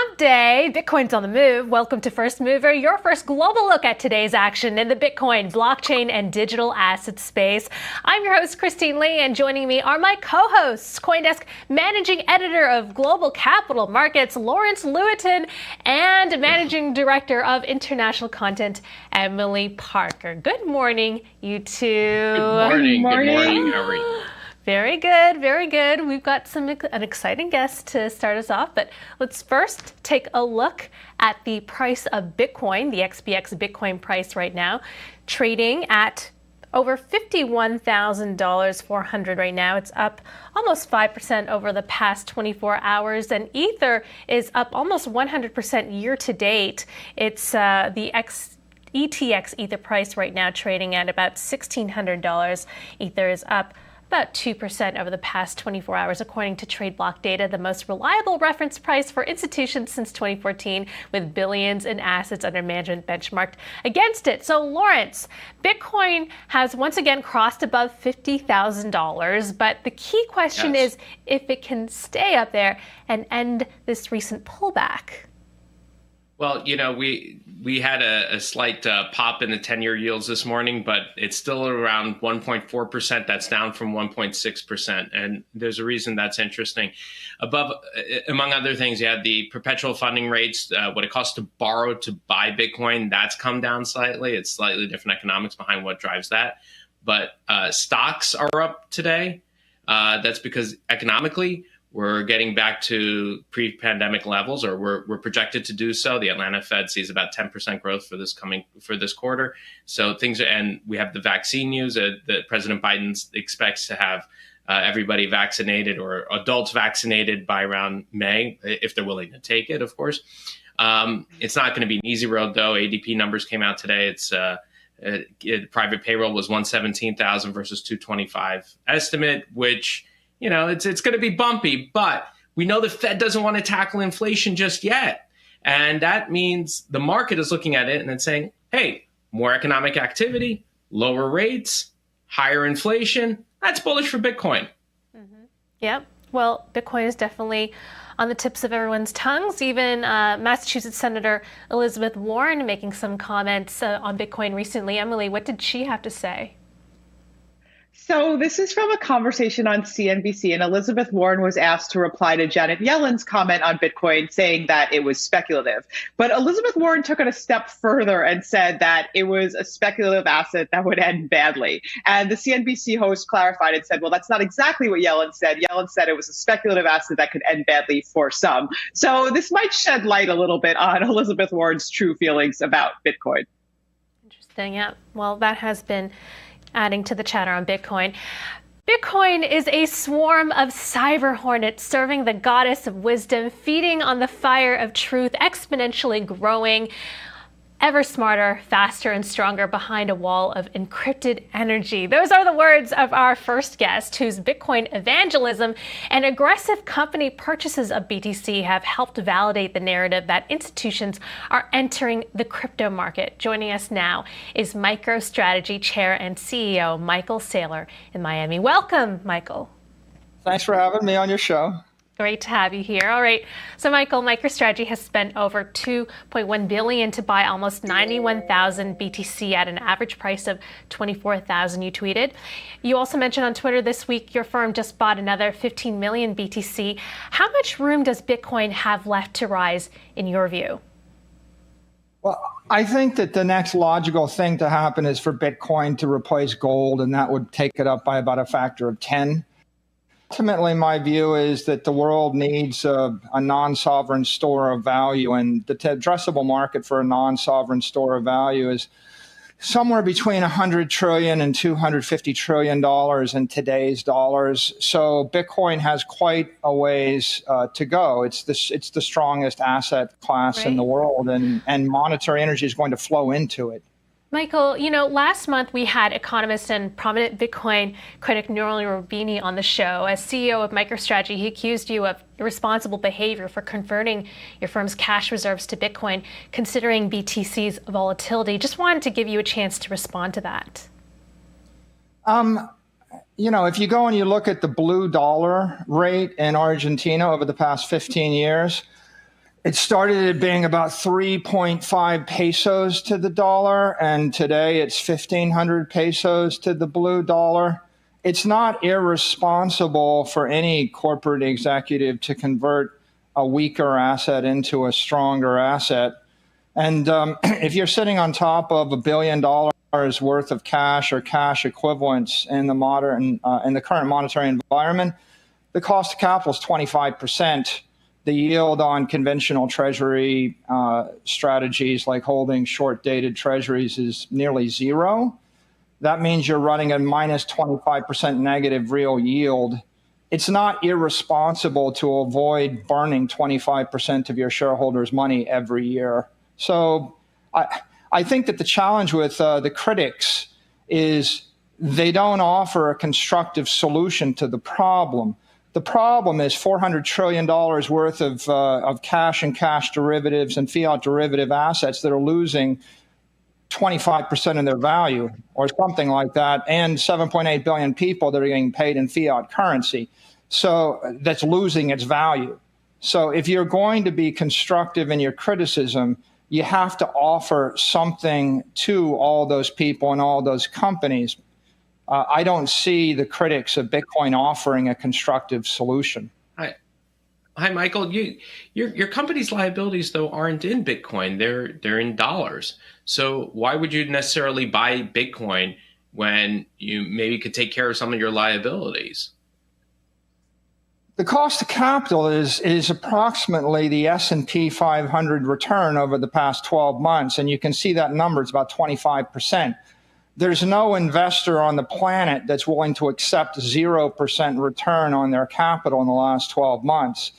Hump Day. Bitcoin's on the move. Welcome to First Mover, your first global look at today's action in the Bitcoin, blockchain, and digital asset space. I'm your host, Christine Lee, and joining me are my co-hosts, CoinDesk Managing Editor of Global Capital Markets, Lawrence Lewitinn, and Managing Director of International Content, Emily Parker. Good morning, you two. Good morning. Good morning. How are you? Very good, very good. We've got an exciting guest to start us off, but let's first take a look at the price of Bitcoin, the XBX Bitcoin price right now, trading at over $51,400 right now. It's up almost 5% over the past 24 hours, and Ether is up almost 100% year to date. It's the ETX Ether price right now trading at about $1,600. Ether is up about 2% over the past 24 hours, according to TradeBlock data, the most reliable reference price for institutions since 2014, with billions in assets under management benchmarked against it. So, Lawrence, Bitcoin has once again crossed above $50,000, but the key question is if it can stay up there and end this recent pullback. Well, you know, we had a slight pop in the 10-year yields this morning, but it's still around 1.4%. That's down from 1.6%. And there's a reason that's interesting. Above, among other things, you have the perpetual funding rates, what it costs to borrow to buy Bitcoin. That's come down slightly. It's slightly different economics behind what drives that. But stocks are up today. That's because economically, we're getting back to pre-pandemic levels, or we're projected to do so. The Atlanta Fed sees about 10% growth for this quarter. So things are, and we have the vaccine news that President Biden expects to have everybody vaccinated or adults vaccinated by around May, if they're willing to take it, of course. It's not going to be an easy road, though. ADP numbers came out today. It's private payroll was 117,000 versus 225 estimate, which, you know, it's going to be bumpy, but we know the Fed doesn't want to tackle inflation just yet. And that means the market is looking at it and it's saying, hey, more economic activity, lower rates, higher inflation. That's bullish for Bitcoin. Mm-hmm. Yep. Well, Bitcoin is definitely on the tips of everyone's tongues. Even Massachusetts Senator Elizabeth Warren making some comments on Bitcoin recently. Emily, what did she have to say? So this is from a conversation on CNBC, and Elizabeth Warren was asked to reply to Janet Yellen's comment on Bitcoin, saying that it was speculative. But Elizabeth Warren took it a step further and said that it was a speculative asset that would end badly. And the CNBC host clarified and said, well, that's not exactly what Yellen said. Yellen said it was a speculative asset that could end badly for some. So this might shed light a little bit on Elizabeth Warren's true feelings about Bitcoin. Interesting. Yeah. Well, that has been adding to the chatter on Bitcoin. Bitcoin is a swarm of cyber hornets serving the goddess of wisdom, feeding on the fire of truth, exponentially growing, ever smarter, faster, and stronger behind a wall of encrypted energy. Those are the words of our first guest, whose Bitcoin evangelism and aggressive company purchases of BTC have helped validate the narrative that institutions are entering the crypto market. Joining us now is MicroStrategy Chair and CEO Michael Saylor in Miami. Welcome, Michael. Thanks for having me on your show. Great to have you here. All right. So, Michael, MicroStrategy has spent over $2.1 billion to buy almost 91,000 BTC at an average price of 24,000. You tweeted. You also mentioned on Twitter this week your firm just bought another 15 million BTC. How much room does Bitcoin have left to rise, in your view? Well, I think that the next logical thing to happen is for Bitcoin to replace gold, and that would take it up by about a factor of 10. Ultimately, my view is that the world needs a non-sovereign store of value, and the addressable market for a non-sovereign store of value is somewhere between $100 trillion and $250 trillion in today's dollars. So Bitcoin has quite a ways to go. It's the strongest asset class in the world, and monetary energy is going to flow into it. Michael, you know, last month we had economist and prominent Bitcoin critic Nouriel Roubini on the show. As CEO of MicroStrategy, he accused you of irresponsible behavior for converting your firm's cash reserves to Bitcoin, considering BTC's volatility. Just wanted to give you a chance to respond to that. You know, if you go and you look at the blue dollar rate in Argentina over the past 15 years, It started at being about 3.5 pesos to the dollar, and today it's 1,500 pesos to the blue dollar. It's not irresponsible for any corporate executive to convert a weaker asset into a stronger asset. And if you're sitting on top of $1 billion worth of cash or cash equivalents in the current monetary environment, the cost of capital is 25%. The yield on conventional treasury strategies like holding short-dated treasuries is nearly zero. That means you're running a minus 25% negative real yield. It's not irresponsible to avoid burning 25% of your shareholders' money every year. So I think that the challenge with the critics is they don't offer a constructive solution to the problem. The problem is $400 trillion worth of cash and cash derivatives and fiat derivative assets that are losing 25% of their value or something like that, and 7.8 billion people that are getting paid in fiat currency. So that's losing its value. So if you're going to be constructive in your criticism, you have to offer something to all those people and all those companies. I don't see the critics of Bitcoin offering a constructive solution. Hi, Michael. Your company's liabilities, though, aren't in Bitcoin. They're in dollars. So why would you necessarily buy Bitcoin when you maybe could take care of some of your liabilities? The cost of capital is approximately the S&P 500 return over the past 12 months, and you can see that number is about 25%. There's no investor on the planet that's willing to accept 0% return on their capital in the last 12 months.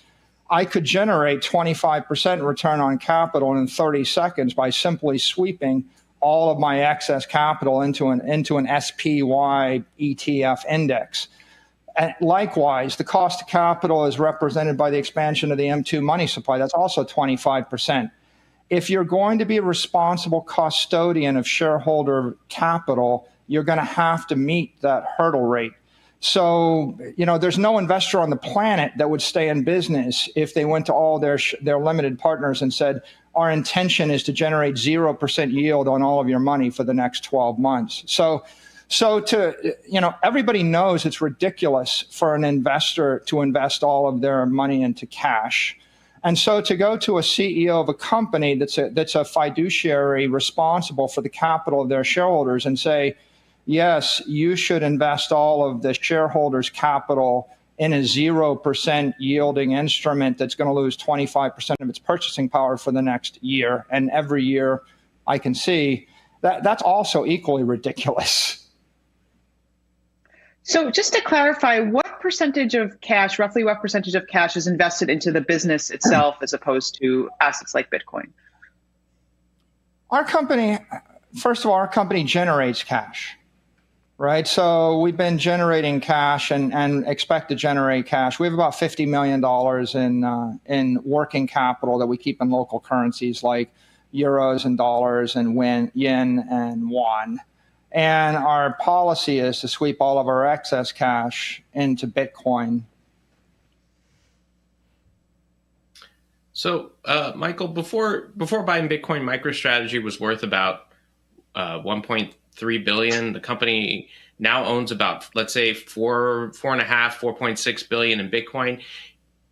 I could generate 25% return on capital in 30 seconds by simply sweeping all of my excess capital into an SPY ETF index. And likewise, the cost of capital is represented by the expansion of the M2 money supply. That's also 25%. If you're going to be a responsible custodian of shareholder capital, you're going to have to meet that hurdle rate. So, there's no investor on the planet that would stay in business if they went to all their limited partners and said, our intention is to generate 0% yield on all of your money for the next 12 months. So everybody knows it's ridiculous for an investor to invest all of their money into cash. And so to go to a CEO of a company that's a fiduciary responsible for the capital of their shareholders and say, yes, you should invest all of the shareholders' capital in a 0% yielding instrument that's going to lose 25% of its purchasing power for the next year. And every year I can see that's also equally ridiculous. So just to clarify, roughly what percentage of cash is invested into the business itself as opposed to assets like Bitcoin? Our company generates cash, right? So we've been generating cash and expect to generate cash. We have about $50 million in working capital that we keep in local currencies like euros and dollars and yen and won. And our policy is to sweep all of our excess cash into Bitcoin. So, Michael, before buying Bitcoin, MicroStrategy was worth about 1.3 billion. The company now owns about, let's say, 4.6 billion in Bitcoin.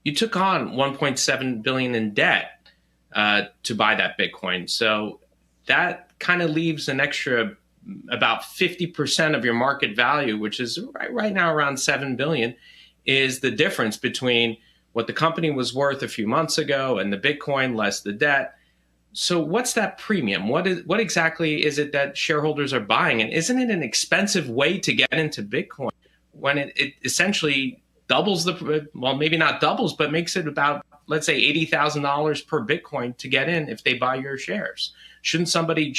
You took on 1.7 billion in debt to buy that Bitcoin. So that kind of leaves an extra about 50% of your market value, which is right now around 7 billion, is the difference between what the company was worth a few months ago and the Bitcoin less the debt. So what's that premium? What exactly is it that shareholders are buying? And isn't it an expensive way to get into Bitcoin when it essentially doubles well, maybe not doubles, but makes it about, let's say, $80,000 per Bitcoin to get in if they buy your shares? Shouldn't somebody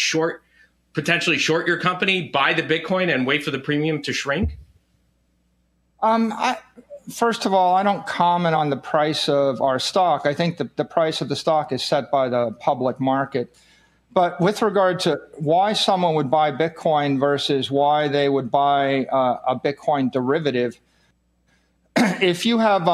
potentially short your company, buy the Bitcoin, and wait for the premium to shrink? First of all, I don't comment on the price of our stock. I think the price of the stock is set by the public market. But with regard to why someone would buy Bitcoin versus why they would buy a Bitcoin derivative, if you have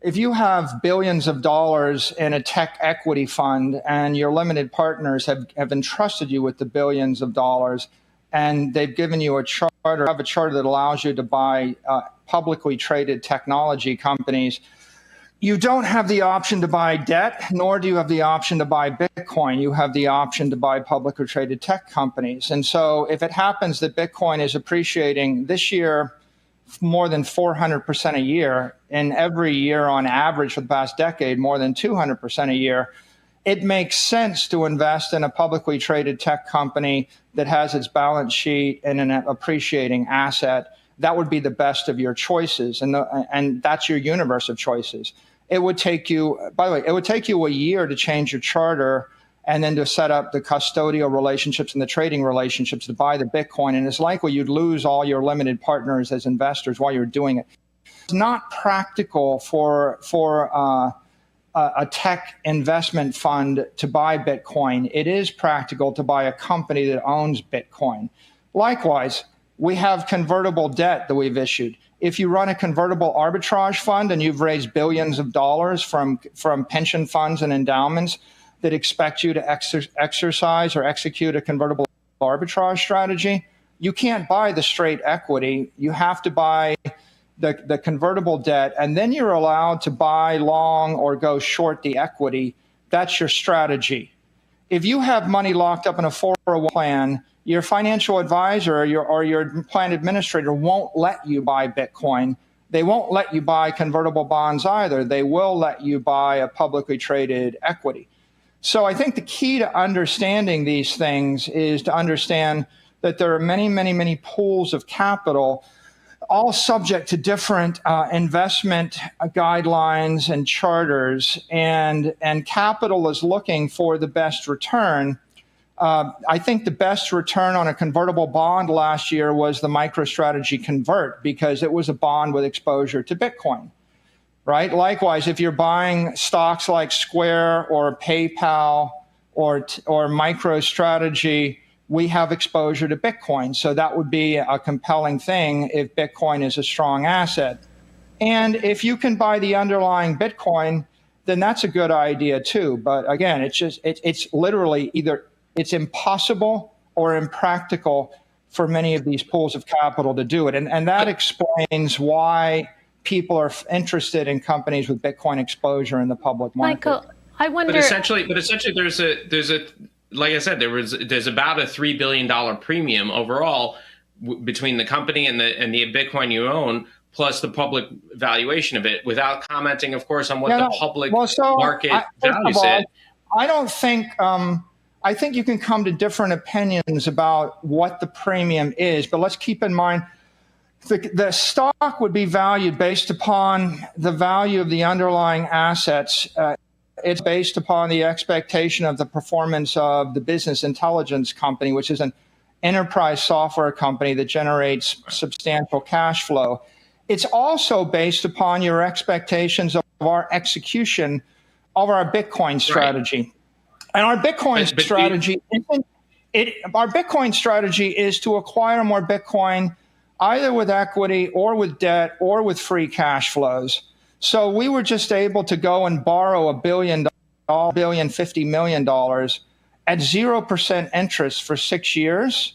if you have billions of dollars in a tech equity fund and your limited partners have entrusted you with the billions of dollars, and they've given you a charter, have a charter that allows you to buy publicly traded technology companies, you don't have the option to buy debt, nor do you have the option to buy Bitcoin. You have the option to buy publicly traded tech companies. And so if it happens that Bitcoin is appreciating this year more than 400% a year, and every year on average for the past decade, more than 200% a year, it makes sense to invest in a publicly traded tech company that has its balance sheet and an appreciating asset. That would be the best of your choices, and that's your universe of choices. It would take you, by the way, it would take you a year to change your charter and then to set up the custodial relationships and the trading relationships to buy the Bitcoin. And it's likely you'd lose all your limited partners as investors while you're doing it. It's not practical for a tech investment fund to buy Bitcoin. It is practical to buy a company that owns Bitcoin. Likewise, we have convertible debt that we've issued. If you run a convertible arbitrage fund and you've raised billions of dollars from pension funds and endowments that expect you to exercise or execute a convertible arbitrage strategy, you can't buy the straight equity. You have to buy the convertible debt, and then you're allowed to buy long or go short the equity. That's your strategy. If you have money locked up in a 401 plan, your financial advisor or your plan administrator won't let you buy Bitcoin. They won't let you buy convertible bonds either. They will let you buy a publicly traded equity. So I think the key to understanding these things is to understand that there are many, many, many pools of capital, all subject to different investment guidelines and charters, and capital is looking for the best return. I think the best return on a convertible bond last year was the MicroStrategy Convert, because it was a bond with exposure to Bitcoin, right? Likewise, if you're buying stocks like Square or PayPal or MicroStrategy, we have exposure to Bitcoin. So that would be a compelling thing if Bitcoin is a strong asset. And if you can buy the underlying Bitcoin, then that's a good idea too. But again, it's literally either it's impossible or impractical for many of these pools of capital to do it. And that explains why people are interested in companies with Bitcoin exposure in the public market. Michael, I wonder. But essentially, there's a like I said, there's about a $3 billion premium overall between the company and the Bitcoin you own, plus the public valuation of it, without commenting, of course, on what the public market values it. I don't think. I think you can come to different opinions about what the premium is, but let's keep in mind the stock would be valued based upon the value of the underlying assets. It's based upon the expectation of the performance of the business intelligence company, which is an enterprise software company that generates substantial cash flow. It's also based upon your expectations of our execution of our Bitcoin strategy. Right. And our Bitcoin strategy is to acquire more Bitcoin either with equity or with debt or with free cash flows. So we were just able to go and borrow $1 billion, $50 million at 0% interest for 6 years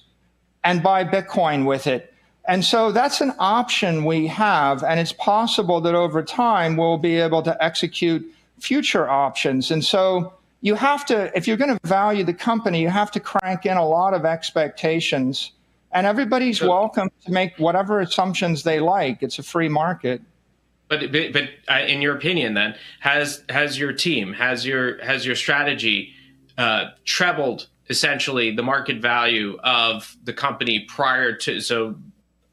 and buy Bitcoin with it. And so that's an option we have, and it's possible that over time we'll be able to execute future options. And so you have to, if you're going to value the company, you have to crank in a lot of expectations, and everybody's welcome to make whatever assumptions they like. It's a free market. But in your opinion, then, has your team, has your strategy trebled essentially the market value of the company prior to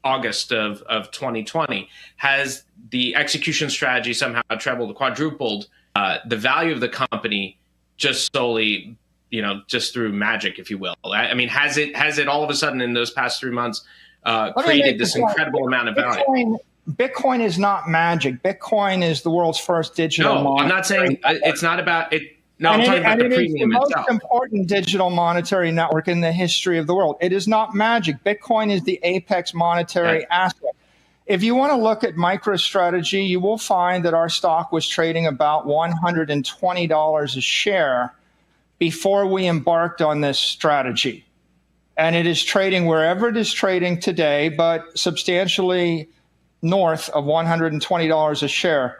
August of 2020? Has the execution strategy somehow trebled, quadrupled the value of the company just solely, just through magic, if you will? I mean, has it all of a sudden in those past 3 months created this incredible amount of value? Bitcoin is not magic. Bitcoin is the world's first digital monetary. I'm not saying it's not about it. No, I'm talking about the premium itself. It is the most important digital monetary network in the history of the world. It is not magic. Bitcoin is the apex monetary asset. If you want to look at MicroStrategy, you will find that our stock was trading about $120 a share before we embarked on this strategy. And it is trading wherever it is trading today, but substantially north of $120 a share.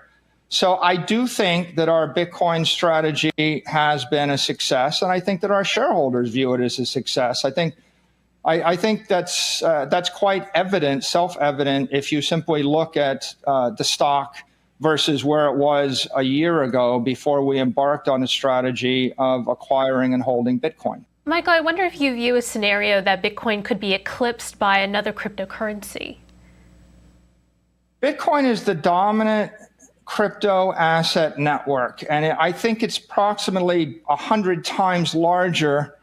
So I do think that our Bitcoin strategy has been a success, and I think that our shareholders view it as a success. I think that's quite evident, self-evident, if you simply look at the stock versus where it was a year ago before we embarked on a strategy of acquiring and holding Bitcoin. Michael, I wonder if you view a scenario that Bitcoin could be eclipsed by another cryptocurrency. Bitcoin is the dominant crypto asset network, and I think it's approximately 100 times larger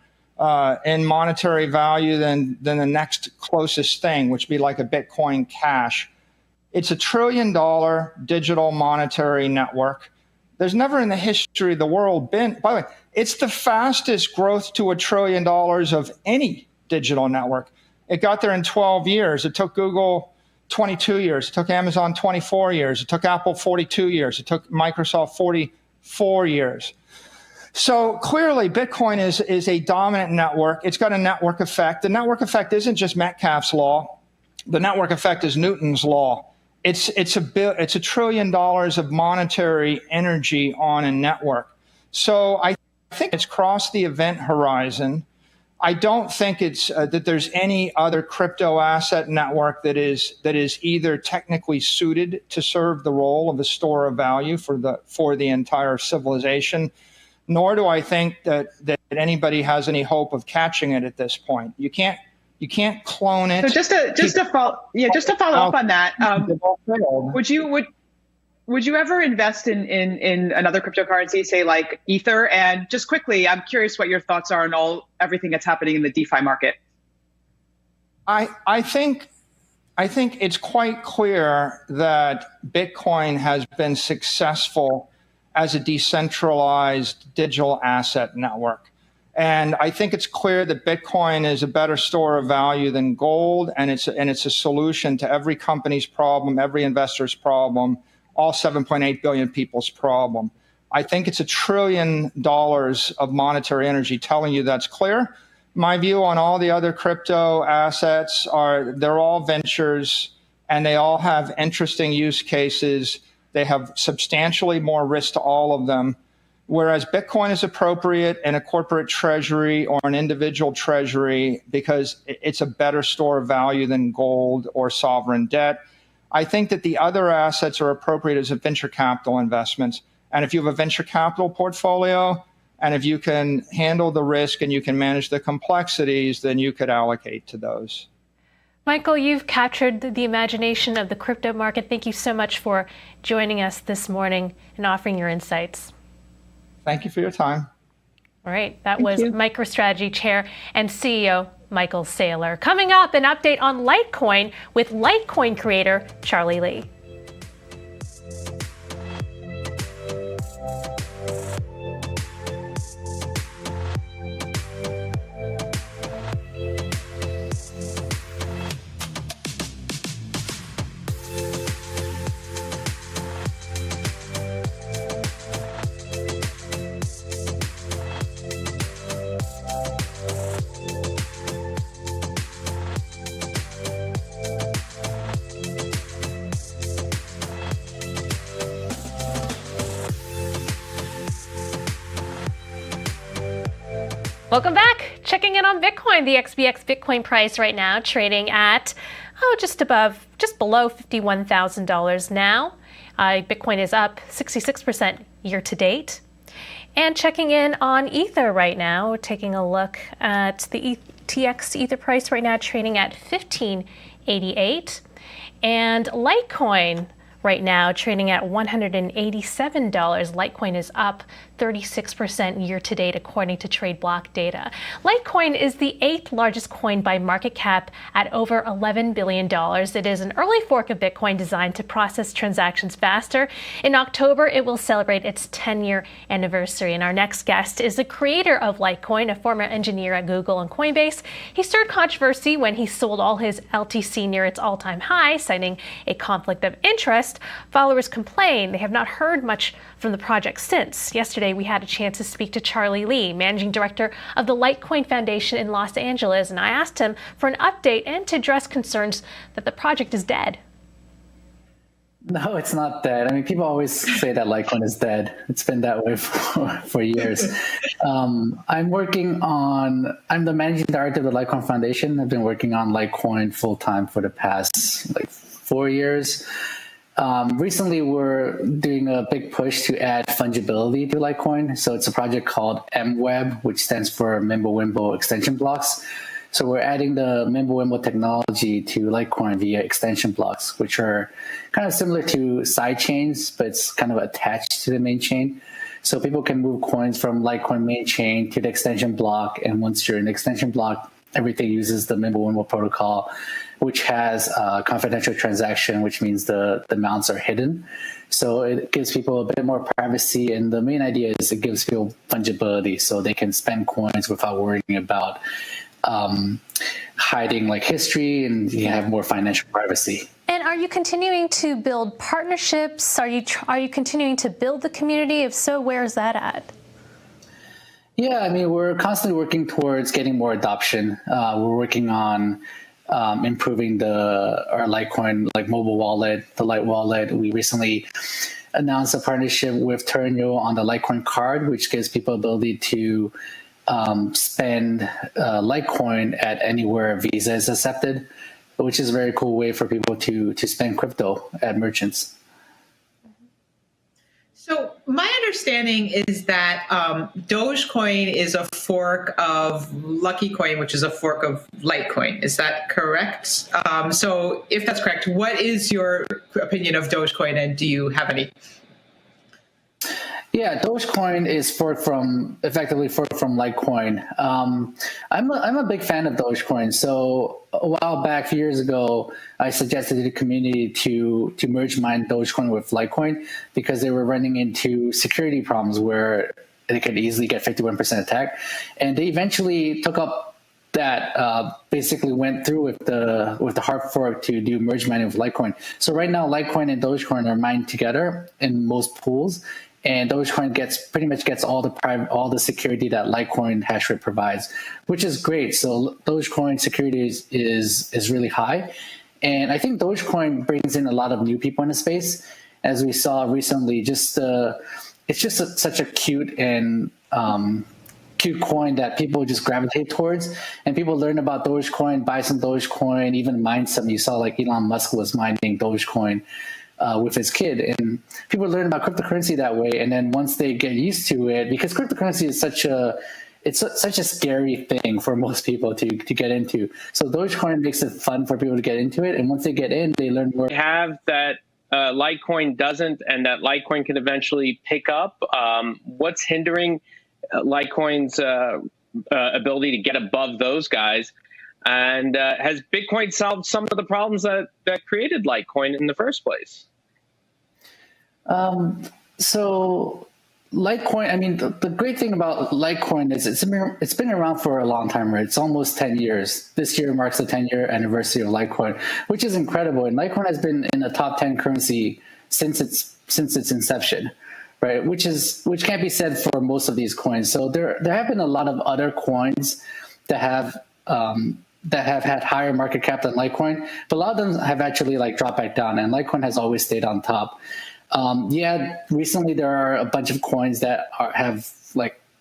in monetary value than the next closest thing, which would be like a Bitcoin Cash. It's $1 trillion digital monetary network. There's never in the history of the world been, by the way, it's the fastest growth to $1 trillion of any digital network. It got there in 12 years. It took Google 22 years. It took Amazon 24 years. It took Apple 42 years. It took Microsoft 44 years. So clearly, Bitcoin is a dominant network. It's got a network effect. The network effect isn't just Metcalfe's law. The network effect is Newton's law. It's $1 trillion of monetary energy on a network. So I think it's crossed the event horizon. I don't think it's that there's any other crypto asset network that is either technically suited to serve the role of a store of value for the entire civilization. Nor do I think that anybody has any hope of catching it at this point. You can't clone it. So just to follow up on that, would you ever invest in another cryptocurrency, say like Ether? And just quickly, I'm curious what your thoughts are on everything that's happening in the DeFi market. I think it's quite clear that Bitcoin has been successful as a decentralized digital asset network. And I think it's clear that Bitcoin is a better store of value than gold, and it's a solution to every company's problem, every investor's problem, all 7.8 billion people's problem. I think it's $1 trillion of monetary energy telling you that's clear. My view on all the other crypto assets they're all ventures, and they all have interesting use cases. They have substantially more risk to all of them, whereas Bitcoin is appropriate in a corporate treasury or an individual treasury because it's a better store of value than gold or sovereign debt. I think that the other assets are appropriate as a venture capital investments. And if you have a venture capital portfolio, and if you can handle the risk and you can manage the complexities, then you could allocate to those. Michael, you've captured the imagination of the crypto market. Thank you so much for joining us this morning and offering your insights. Thank you for your time. All right, that was MicroStrategy Chair and CEO Michael Saylor. Coming up, an update on Litecoin with Litecoin creator Charlie Lee. Welcome back. Checking in on Bitcoin. The XBX Bitcoin price right now trading at just below $51,000 now. Bitcoin is up 66% year to date. And checking in on Ether right now, we're taking a look at the ETX Ether price right now trading at $15.88. And Litecoin right now, trading at $187. Litecoin is up 36% year to date, according to TradeBlock data. Litecoin is the 8th largest coin by market cap at over $11 billion. It is an early fork of Bitcoin designed to process transactions faster. In October, it will celebrate its 10-year anniversary. And our next guest is the creator of Litecoin, a former engineer at Google and Coinbase. He stirred controversy when he sold all his LTC near its all-time high, citing a conflict of interest. Followers complain they have not heard much from the project since. Yesterday, we had a chance to speak to Charlie Lee, managing director of the Litecoin Foundation in Los Angeles, and I asked him for an update and to address concerns that the project is dead. No, it's not dead. I mean, people always say that Litecoin is dead. It's been that way for years. I'm the managing director of the Litecoin Foundation. I've been working on Litecoin full time for the past 4 years. Recently, we're doing a big push to add fungibility to Litecoin. So it's a project called MWeb, which stands for Mimblewimble Extension Blocks. So we're adding the Mimblewimble technology to Litecoin via extension blocks, which are kind of similar to side chains, but it's kind of attached to the main chain. So people can move coins from Litecoin main chain to the extension block. And once you're in the extension block, everything uses the Mimblewimble protocol, which has a confidential transaction, which means the amounts are hidden. So it gives people a bit more privacy. And the main idea is it gives people fungibility so they can spend coins without worrying about hiding history, and you have more financial privacy. And are you continuing to build partnerships? Are you continuing to build the community? If so, where is that at? Yeah, I mean, we're constantly working towards getting more adoption. We're working on improving our Litecoin mobile wallet, the Lite wallet. We recently announced a partnership with Turnio on the Litecoin card, which gives people ability to spend Litecoin at anywhere Visa is accepted, which is a very cool way for people to spend crypto at merchants. So my understanding is that Dogecoin is a fork of Lucky Coin, which is a fork of Litecoin. Is that correct? So if that's correct, what is your opinion of Dogecoin, and do you have any? Yeah, Dogecoin is effectively forked from Litecoin. I'm a big fan of Dogecoin. So a while back, a few years ago, I suggested to the community to merge mine Dogecoin with Litecoin because they were running into security problems where they could easily get 51% attack. And they eventually took up that, basically went through with the hard fork to do merge mining with Litecoin. So right now, Litecoin and Dogecoin are mined together in most pools. And Dogecoin pretty much gets all the security that Litecoin hash rate provides, which is great. So Dogecoin security is really high, and I think Dogecoin brings in a lot of new people in the space, as we saw recently. It's just such a cute and cute coin that people just gravitate towards, and people learn about Dogecoin, buy some Dogecoin, even mine some. You saw Elon Musk was mining Dogecoin with his kid, and people learn about cryptocurrency that way. And then once they get used to it, because cryptocurrency is such a scary thing for most people to get into. So Dogecoin makes it fun for people to get into it, and once they get in, they learn more. Have that Litecoin doesn't, and that Litecoin can eventually pick up. What's hindering Litecoin's ability to get above those guys? And has Bitcoin solved some of the problems that created Litecoin in the first place? So Litecoin, I mean, the great thing about Litecoin is it's been around for a long time, right? It's almost 10 years. This year marks the 10-year anniversary of Litecoin, which is incredible. And Litecoin has been in the top 10 currency since its inception, right? Which can't be said for most of these coins. So there have been a lot of other coins that have had higher market cap than Litecoin, but a lot of them have actually dropped back down, and Litecoin has always stayed on top. Recently there are a bunch of coins that have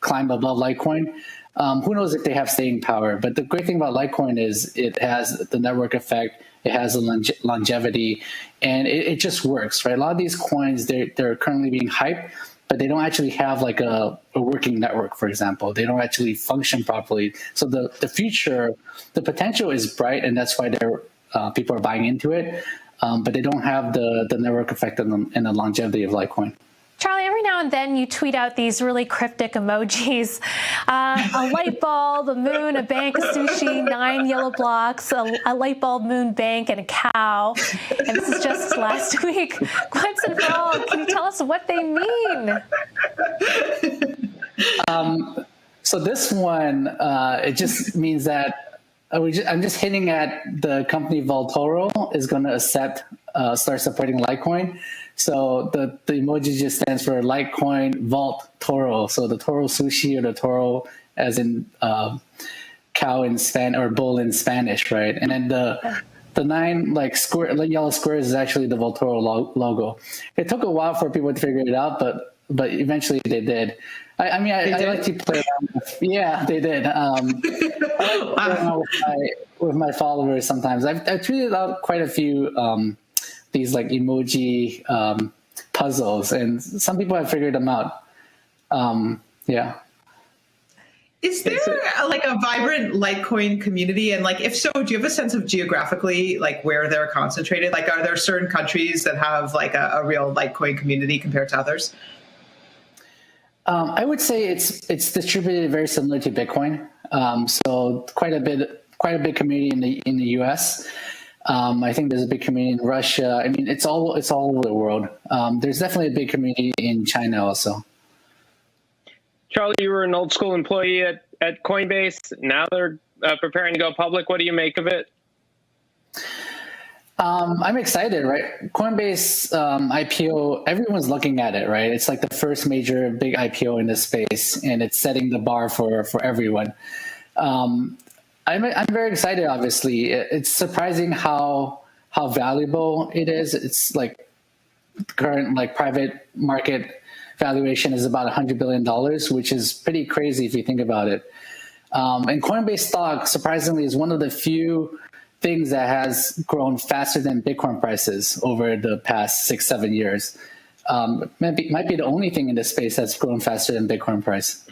climbed above Litecoin. Who knows if they have staying power? But the great thing about Litecoin is it has the network effect, it has the longevity, and it just works, right? A lot of these coins, they're currently being hyped, but they don't actually have a working network, for example. They don't actually function properly. So the future, the potential is bright, and that's why people are buying into it. but they don't have the network effect and the longevity of Litecoin. Charlie, every now and then you tweet out these really cryptic emojis. A light bulb, a moon, a bank, a sushi, 9 yellow blocks, a light bulb, moon, bank, and a cow. And this is just last week. Once and for all, can you tell us what they mean? So this one, it just means that I'm just hinting at the company Vaultoro is going to start supporting Litecoin. So the emoji just stands for Litecoin Vault Toro. So the Toro sushi, or the Toro as in cow in Spanish or bull in Spanish, right? And then the 9 yellow squares is actually the Vaultoro logo. It took a while for people to figure it out, but eventually they did. I like to play around yeah, they did. I like to play around with my followers sometimes. I've tweeted out quite a few these like emoji puzzles, and some people have figured them out. Yeah. Is there a vibrant Litecoin community? And if so, do you have a sense of geographically where they're concentrated? Are there certain countries that have a real Litecoin community compared to others? I would say it's distributed very similar to Bitcoin. So quite a big community in the US. I think there's a big community in Russia. I mean, it's all over the world. There's definitely a big community in China also. Charlie, you were an old school employee at Coinbase. Now they're preparing to go public. What do you make of it? I'm excited, right? Coinbase IPO, everyone's looking at it, right? It's like the first major big IPO in this space, and it's setting the bar for everyone. I'm very excited, obviously. It's surprising how valuable it is. It's current private market valuation is about $100 billion, which is pretty crazy if you think about it. And Coinbase stock, surprisingly, is one of the few things that has grown faster than Bitcoin prices over the past 6-7 years. Might be the only thing in this space that's grown faster than Bitcoin price.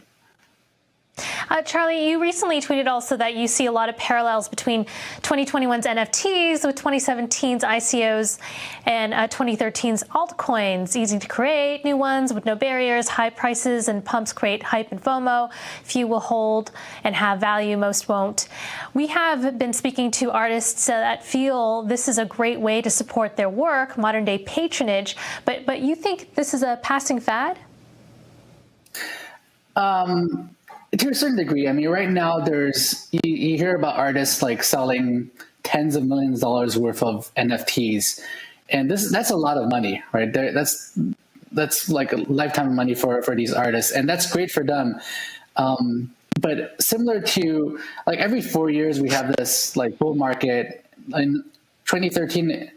Charlie, you recently tweeted also that you see a lot of parallels between 2021's NFTs with 2017's ICOs and 2013's altcoins. Easy to create new ones with no barriers, high prices and pumps create hype and FOMO. Few will hold and have value, most won't. We have been speaking to artists that feel this is a great way to support their work, modern day patronage, but you think this is a passing fad? To a certain degree. I mean, right now you hear about artists selling tens of millions of dollars worth of NFTs, and that's a lot of money, right? That's like a lifetime of money for these artists, and that's great for them. But similar to every 4 years we have this bull market. In 2013,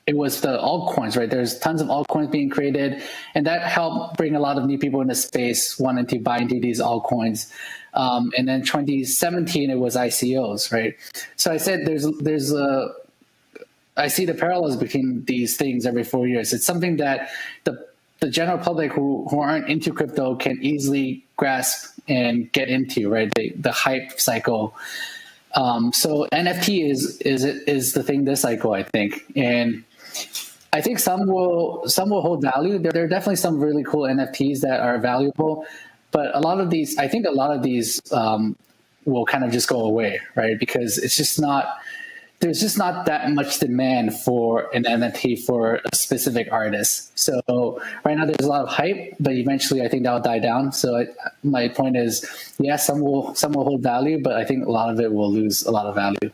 it was the altcoins, right? There's tons of altcoins being created, and that helped bring a lot of new people into space wanting to buy into these altcoins. And then 2017, it was ICOs, right? So I said I see the parallels between these things every 4 years. It's something that the general public who aren't into crypto can easily grasp and get into, right? The hype cycle. So NFT is the thing this cycle, I think, and I think some will hold value. There are definitely some really cool NFTs that are valuable, but a lot of these will kind of just go away, right? Because there's just not that much demand for an NFT for a specific artist. So right now there's a lot of hype, but eventually I think that'll die down. So my point is, yes, some will hold value, but I think a lot of it will lose a lot of value.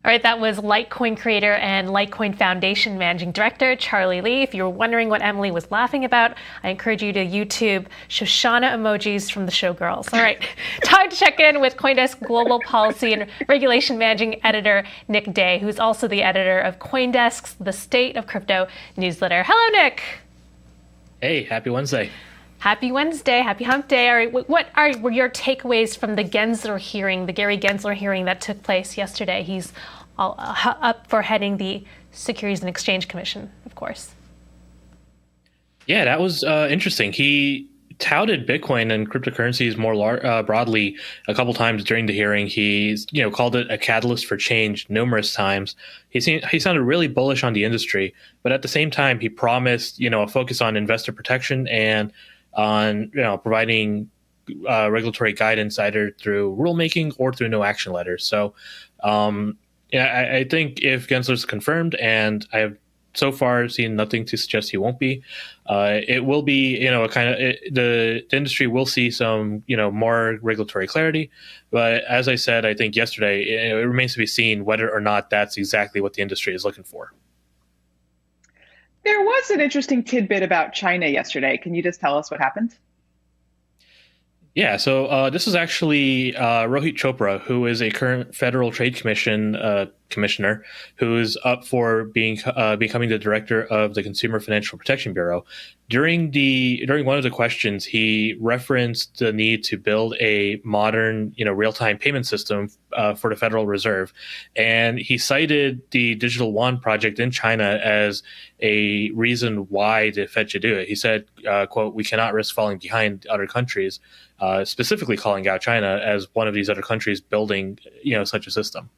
All right, that was Litecoin creator and Litecoin Foundation Managing Director, Charlie Lee. If you were wondering what Emily was laughing about, I encourage you to YouTube Shoshana emojis from the Showgirls. All right, time to check in with CoinDesk Global Policy and Regulation Managing Editor, Nick Day, who's also the editor of CoinDesk's The State of Crypto newsletter. Hello, Nick. Hey, happy Wednesday. Happy Wednesday, happy hump day. All right, what were your takeaways from the Gensler hearing, the Gary Gensler hearing that took place yesterday? He's up for heading the Securities and Exchange Commission, of course. Yeah, that was interesting. He touted Bitcoin and cryptocurrencies more broadly a couple times during the hearing. He's called it a catalyst for change numerous times. He sounded really bullish on the industry, but at the same time, he promised a focus on investor protection and on providing regulatory guidance either through rulemaking or through no action letters. So I think if Gensler's confirmed, and I have so far seen nothing to suggest he won't be, it will be the industry will see some more regulatory clarity. But as I said, I think yesterday, it remains to be seen whether or not that's exactly what the industry is looking for. There was an interesting tidbit about China yesterday. Can you just tell us what happened? Yeah, so this is actually Rohit Chopra, who is a current Federal Trade Commission commissioner, who is up for becoming the director of the Consumer Financial Protection Bureau. During one of the questions, he referenced the need to build a modern, real-time payment system for the Federal Reserve, and he cited the Digital Yuan project in China as a reason why the Fed should do it. He said, "quote, we cannot risk falling behind other countries," specifically calling out China as one of these other countries building, such a system.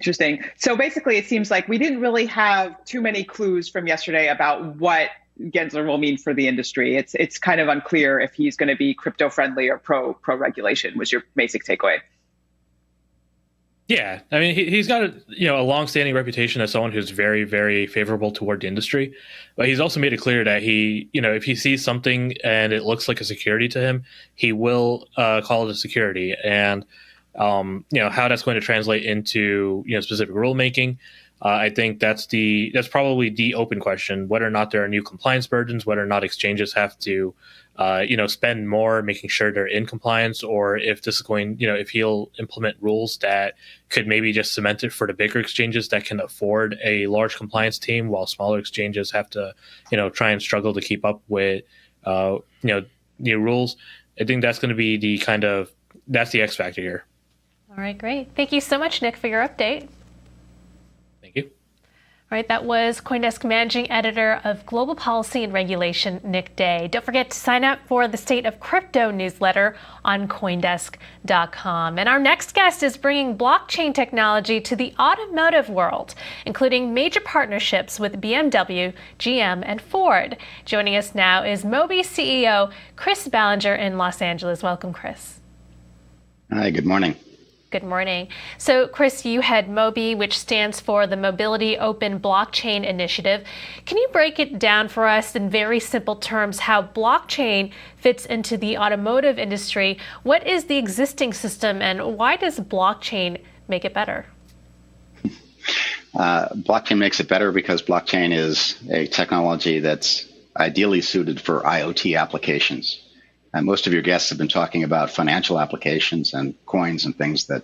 Interesting. So basically, it seems like we didn't really have too many clues from yesterday about what Gensler will mean for the industry. It's kind of unclear if he's going to be crypto friendly or pro regulation. Was your basic takeaway? Yeah, I mean, he's got a long-standing reputation as someone who's very, very favorable toward the industry, but he's also made it clear that he, if he sees something and it looks like a security to him, he will call it a security. And how that's going to translate into specific rulemaking, I think that's probably the open question. Whether or not there are new compliance burdens, whether or not exchanges have to spend more making sure they're in compliance, or if this is going, if he'll implement rules that could maybe just cement it for the bigger exchanges that can afford a large compliance team, while smaller exchanges have to, try and struggle to keep up with, new rules. I think that's going to be that's the X factor here. All right, great. Thank you so much, Nick, for your update. Thank you. All right, that was CoinDesk Managing Editor of Global Policy and Regulation, Nick Day. Don't forget to sign up for the State of Crypto newsletter on CoinDesk.com. And our next guest is bringing blockchain technology to the automotive world, including major partnerships with BMW, GM, and Ford. Joining us now is Mobi CEO Chris Ballinger in Los Angeles. Welcome, Chris. Hi, good morning. Good morning. So, Chris, you head Mobi, which stands for the Mobility Open Blockchain Initiative. Can you break it down for us in very simple terms how blockchain fits into the automotive industry? What is the existing system, and why does blockchain make it better? Blockchain makes it better because blockchain is a technology that's ideally suited for IoT applications. And most of your guests have been talking about financial applications and coins and things that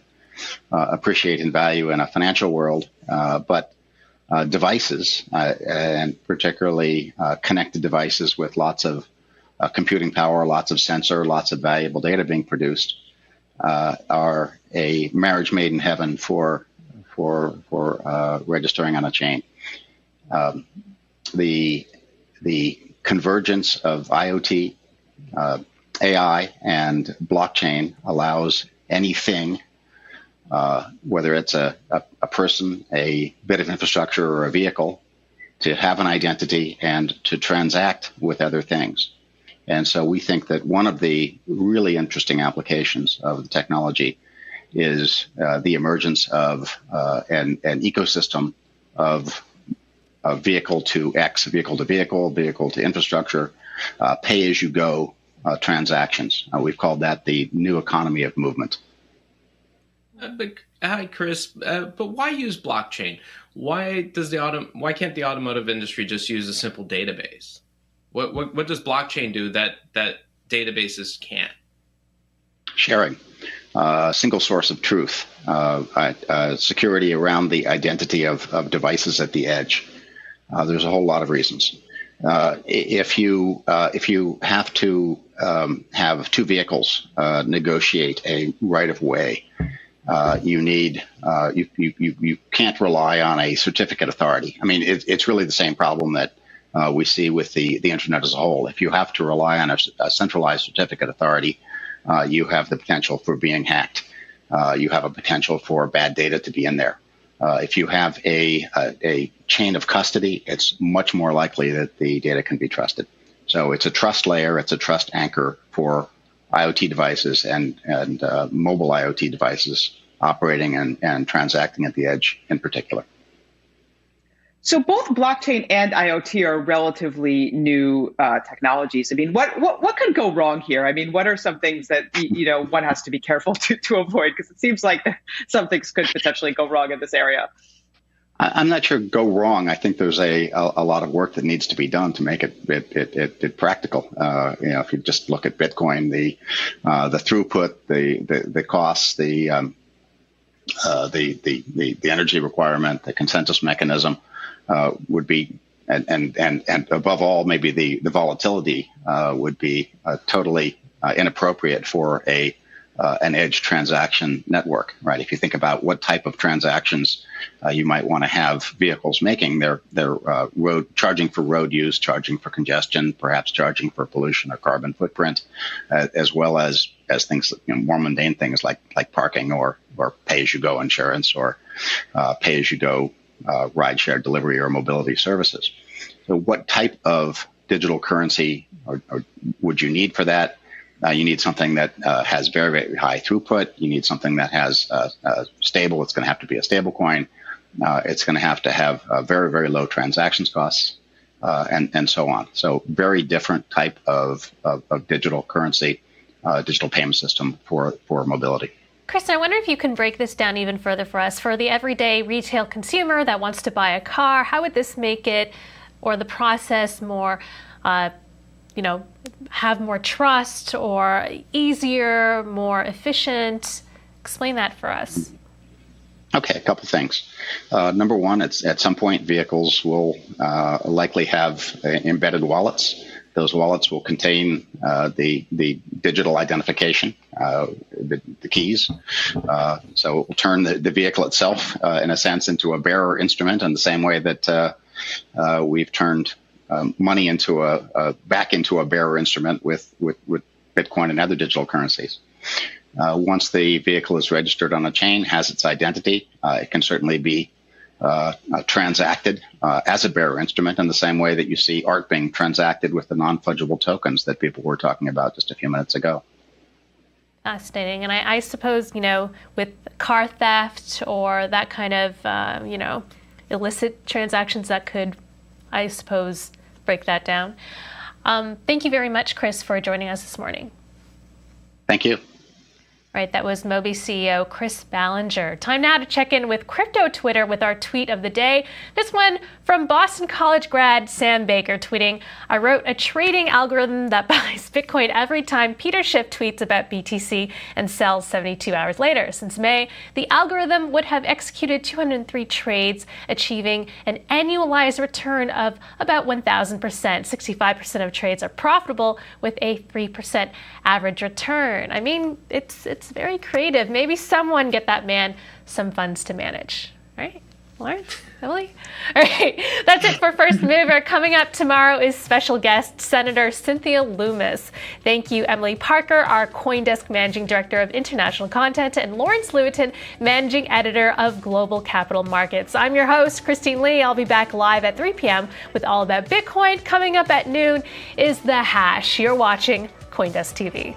appreciate in value in a financial world. But devices, and particularly connected devices with lots of computing power, lots of sensor, lots of valuable data being produced, are a marriage made in heaven for registering on a chain. The convergence of IoT, AI, and blockchain allows anything, whether it's a person, a bit of infrastructure, or a vehicle, to have an identity and to transact with other things. And so we think that one of the really interesting applications of the technology is the emergence of an ecosystem of vehicle to X, vehicle to vehicle, vehicle to infrastructure, pay-as-you-go transactions. We've called that the new economy of movement. Hi, Chris. But why use blockchain? Why can't the automotive industry just use a simple database? What does blockchain do that databases can't? Sharing, single source of truth, security around the identity of devices at the edge. There's a whole lot of reasons. If you have to have two vehicles negotiate a right of way, you can't rely on a certificate authority. I mean, it's really the same problem that we see with the internet as a whole. If you have to rely on a centralized certificate authority, you have the potential for being hacked. You have a potential for bad data to be in there. If you have a chain of custody, it's much more likely that the data can be trusted. So it's a trust layer, it's a trust anchor for IoT devices and mobile IoT devices operating and transacting at the edge in particular. So both blockchain and IoT are relatively new technologies. I mean, what could go wrong here? I mean, what are some things that one has to be careful to avoid? Because it seems like some things could potentially go wrong in this area. I'm not sure go wrong. I think there's a lot of work that needs to be done to make it practical. If you just look at Bitcoin, the throughput, the costs, the energy requirement, the consensus mechanism. Would be, and above all, maybe the volatility would be totally inappropriate for an edge transaction network, right? If you think about what type of transactions you might want to have vehicles making, they're charging for road use, charging for congestion, perhaps charging for pollution or carbon footprint, as well as things, more mundane things like parking or pay-as-you-go insurance or pay-as-you-go rideshare delivery or mobility services. So what type of digital currency would you need for that? You need something that has very, very high throughput. You need something that has stable. It's going to have to be a stable coin. It's going to have very, very low transactions costs and so on. So very different type of digital currency, digital payment system for mobility. Kristen, I wonder if you can break this down even further for us. For the everyday retail consumer that wants to buy a car, how would this make it, or the process, more, have more trust or easier, more efficient? Explain that for us. Okay, a couple things. Number one, it's at some point vehicles will likely have embedded wallets. Those wallets will contain the digital identification, the keys. So it will turn the vehicle itself, in a sense, into a bearer instrument in the same way that we've turned money back into a bearer instrument with Bitcoin and other digital currencies. Once the vehicle is registered on a chain, has its identity, it can certainly be transacted as a bearer instrument in the same way that you see art being transacted with the non-fungible tokens that people were talking about just a few minutes ago. Fascinating. And I suppose, with car theft or that kind of, illicit transactions that could, I suppose, break that down. Thank you very much, Chris, for joining us this morning. Thank you. Right, that was Moby CEO Chris Ballinger. Time now to check in with crypto Twitter with our tweet of the day. This one from Boston College grad Sam Baker tweeting, "I wrote a trading algorithm that buys Bitcoin every time Peter Schiff tweets about BTC and sells 72 hours later. Since May, the algorithm would have executed 203 trades, achieving an annualized return of about 1,000%. 65% of trades are profitable with a 3% average return." I mean, it's very creative. Maybe someone get that man some funds to manage, right? Lawrence? Emily? All right, that's it for First Mover. Coming up tomorrow is special guest Senator Cynthia Lummis. Thank you, Emily Parker, our CoinDesk Managing Director of International Content, and Lawrence Lewitinn, Managing Editor of Global Capital Markets. I'm your host, Christine Lee. I'll be back live at 3 p.m. with All About Bitcoin. Coming up at noon is The Hash. You're watching CoinDesk TV.